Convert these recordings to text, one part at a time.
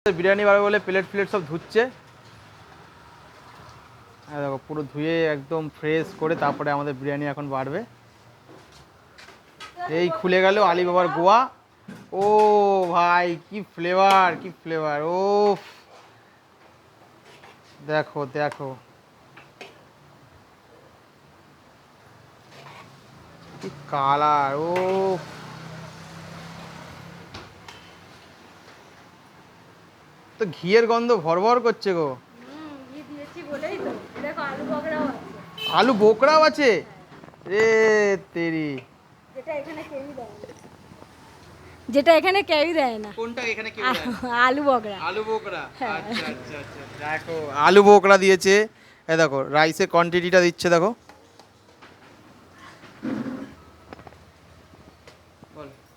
বিরিয়ানি বাড়বে বলে প্লেট সব ধুচ্ছে। দেখো পুরো ধুয়ে একদম ফ্রেশ করে তারপরে আমাদের বিরিয়ানি এখন বাড়বে। এই খুলে গেল আলিবাবার গোয়া। ও ভাই কি ফ্লেভার, কি ফ্লেভার! ও দেখো দেখো কি কালার! ও তো ঘিয়ের গন্ধ ভরভর করছে গো। ঘি দিয়েছি বলেই তো। দেখো আলু বকরাও আছে। আলু বোকরাও আছে রে তেরি। যেটা এখানে কেউই দেয় না। যেটা এখানে কেউই দেয় না। কোনটা এখানে কেউ দেয় না? আলু বকরা। আলু বোকরা। আচ্ছা আচ্ছা আচ্ছা, দেখো আলু বোকরা দিয়েছে। এই দেখো রাইসের কোয়ান্টিটিটা দিচ্ছে দেখো।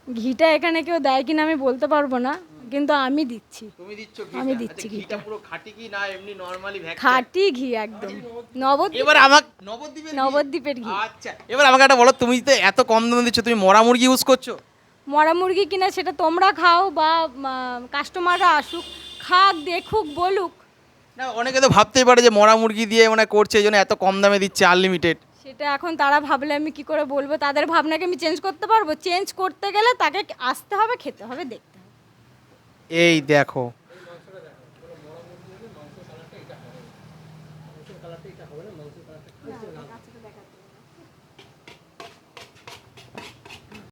ঘিটা এখানে কেউ দেয় কিনা আমি বলতে পারবো না, কিন্তু আমি দিচ্ছি। তুমি দিচ্ছ আমি ঘিটা? দিচ্ছি আচ্ছা, ঘিটা পুরো খাঁটি কি না এমনি নরমালি ভ্যাকসা? খাঁটি ঘি একদম। নবদ্বীপ, এবার আমাকে নবদ্বীপের ঘি? নবদ্বীপের ঘি। আচ্ছা এবার আমাকে একটা বলো, তুমি তো এত কম দামে দিচ্ছ, তুমি মরা মুরগি ইউজ করছো? মরা মুরগি কিনা সেটা তোমরা খাও বা কাস্টমাররা আসুক, খাক, দেখুক, বলুক। না অনেকে তো ভাবতেই পারে যে মরা মুরগি দিয়ে মানে করছে এই জন্য এত কম দামে দিচ্ছে আনলিমিটেড। সেটা এখন তারা ভাবলে আমি কি করে বলবো? তাদের ভাবনাকে আমি চেঞ্জ করতে পারবো? চেঞ্জ করতে গেলে তাকে আসতে হবে, খেতে হবে, দেখতে হবে। এই দেখো